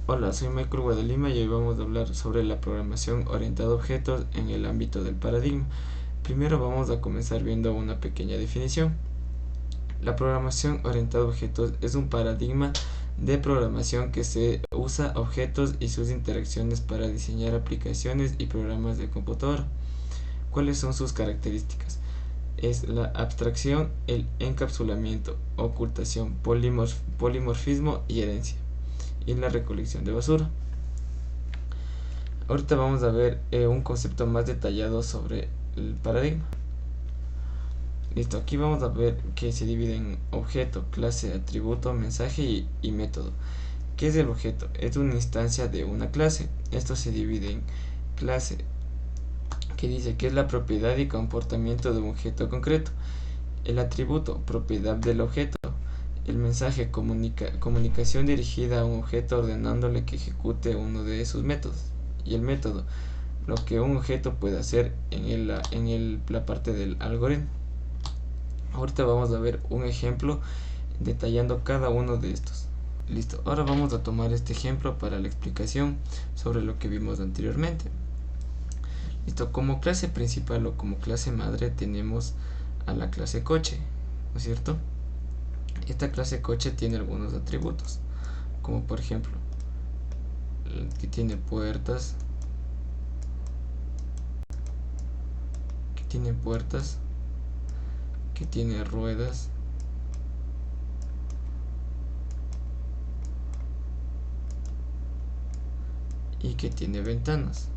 Hola, soy Michael Guadalima y hoy vamos a hablar sobre la programación orientada a objetos en el ámbito del paradigma. Primero vamos a comenzar viendo una pequeña definición. La programación orientada a objetos es un paradigma de programación que se usa objetos y sus interacciones para diseñar aplicaciones y programas de computadora. ¿Cuáles son sus características? Es la abstracción, el encapsulamiento, ocultación, polimorfismo y herencia, y la recolección de basura. Ahorita vamos a ver un concepto más detallado sobre el paradigma. Listo, aquí vamos a ver que se divide en objeto, clase, atributo, mensaje y método. ¿Qué es el objeto? Es una instancia de una clase. Esto se divide en clase, que dice que es la propiedad y comportamiento de un objeto concreto. El atributo, propiedad del objeto. El mensaje, comunicación dirigida a un objeto ordenándole que ejecute uno de sus métodos. Y el método, lo que un objeto puede hacer en la parte del algoritmo. Ahorita vamos a ver un ejemplo detallando cada uno de estos. Listo, ahora vamos a tomar este ejemplo para la explicación sobre lo que vimos anteriormente. Listo, como clase principal o como clase madre tenemos a la clase coche, ¿no es cierto? Esta clase coche tiene algunos atributos, como por ejemplo que tiene puertas, que tiene ruedas, y que tiene ventanas,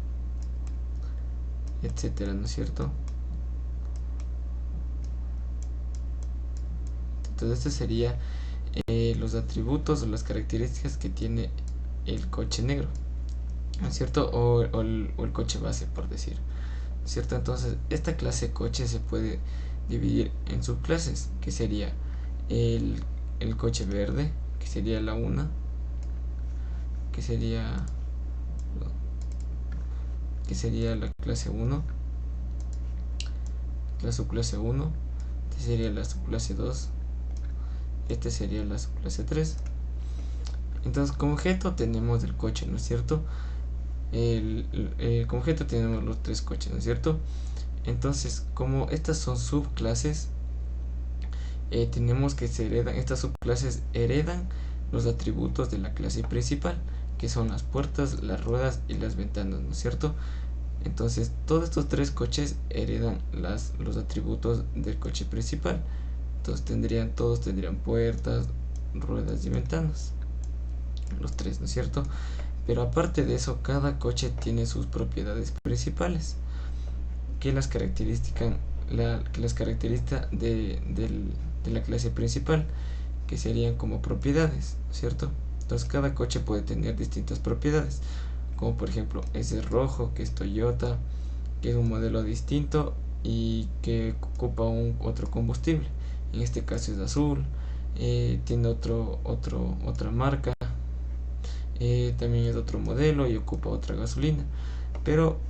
etcétera, ¿no es cierto? Entonces estos serían los atributos o las características que tiene el coche negro, ¿no es cierto? O el coche base, por decir, ¿no es cierto? Entonces esta clase coche se puede dividir en subclases, que sería el, el coche verde, que sería la una, que sería la clase 1, la subclase 1, esta sería la subclase 2, este sería la subclase 3. Entonces como objeto tenemos el coche, ¿no es cierto? Como objeto tenemos los tres coches, ¿no es cierto? Entonces como estas son subclases, tenemos que estas subclases heredan los atributos de la clase principal, que son las puertas, las ruedas y las ventanas, ¿no es cierto? Entonces todos estos tres coches heredan los atributos del coche principal. Entonces todos tendrían puertas, ruedas y ventanas, los tres, ¿no es cierto? Pero aparte de eso, cada coche tiene sus propiedades principales que las caracterizan de la clase principal, que serían como propiedades, ¿cierto? Entonces cada coche puede tener distintas propiedades, como por ejemplo ese es rojo, que es Toyota, que es un modelo distinto y que ocupa otro combustible. En este caso es azul, tiene otra marca, también es otro modelo y ocupa otra gasolina. Pero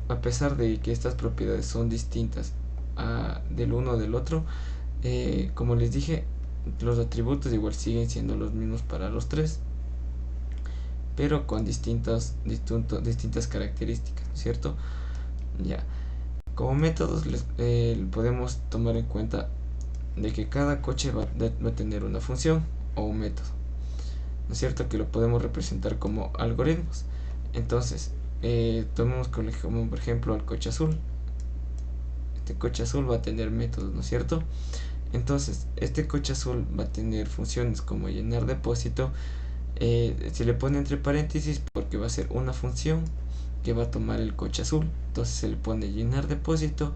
a pesar de que estas propiedades son distintas del uno del otro, como les dije, los atributos igual siguen siendo los mismos para los tres, pero con distintas características, ¿cierto? Ya. Como métodos podemos tomar en cuenta de que cada coche va a tener una función o un método, ¿no es cierto? Que lo podemos representar como algoritmos. Entonces, tomemos como por ejemplo el coche azul. Este coche azul va a tener métodos, ¿no es cierto? Entonces, este coche azul va a tener funciones como llenar depósito. Se le pone entre paréntesis porque va a ser una función que va a tomar el coche azul. Entonces se le pone llenar depósito,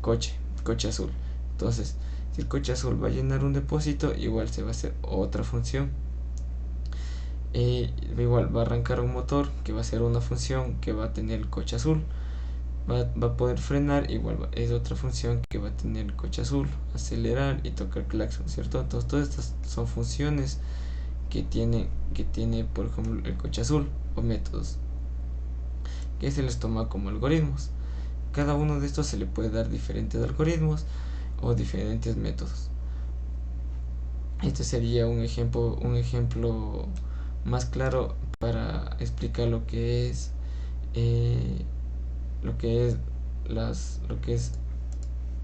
coche azul. Entonces, si el coche azul va a llenar un depósito, igual se va a hacer otra función. Igual va a arrancar un motor, que va a ser una función que va a tener el coche azul. Va a poder frenar, igual es otra función que va a tener el coche azul. Acelerar y tocar claxon, ¿cierto? Entonces todas estas son funciones que tiene por ejemplo el coche azul, o métodos que se les toma como algoritmos. Cada uno de estos se le puede dar diferentes algoritmos o diferentes métodos. Este sería un ejemplo más claro para explicar lo que es lo que es lo que es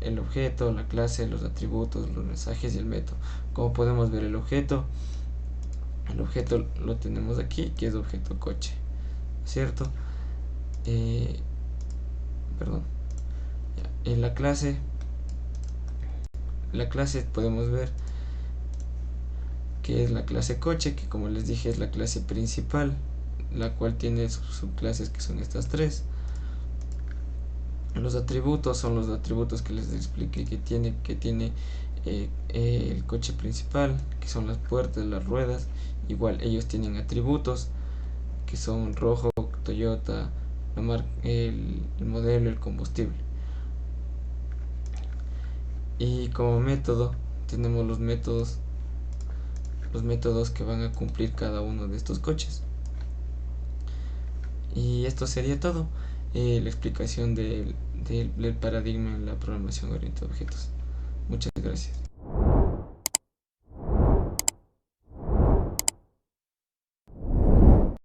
el objeto, la clase, los atributos, los mensajes y el método. Como podemos ver, el objeto lo tenemos aquí, que es objeto coche, ¿cierto? Perdón. En la clase podemos ver que es la clase coche, que como les dije es la clase principal, la cual tiene sus subclases, que son estas tres. Los atributos son los atributos que les expliqué que tiene el coche principal, que son las puertas, las ruedas. Igual ellos tienen atributos que son rojo, Toyota, el modelo, el combustible. Y como método tenemos los métodos que van a cumplir cada uno de estos coches. Y esto sería todo, la explicación del paradigma en la programación orientada a objetos. Muchas gracias.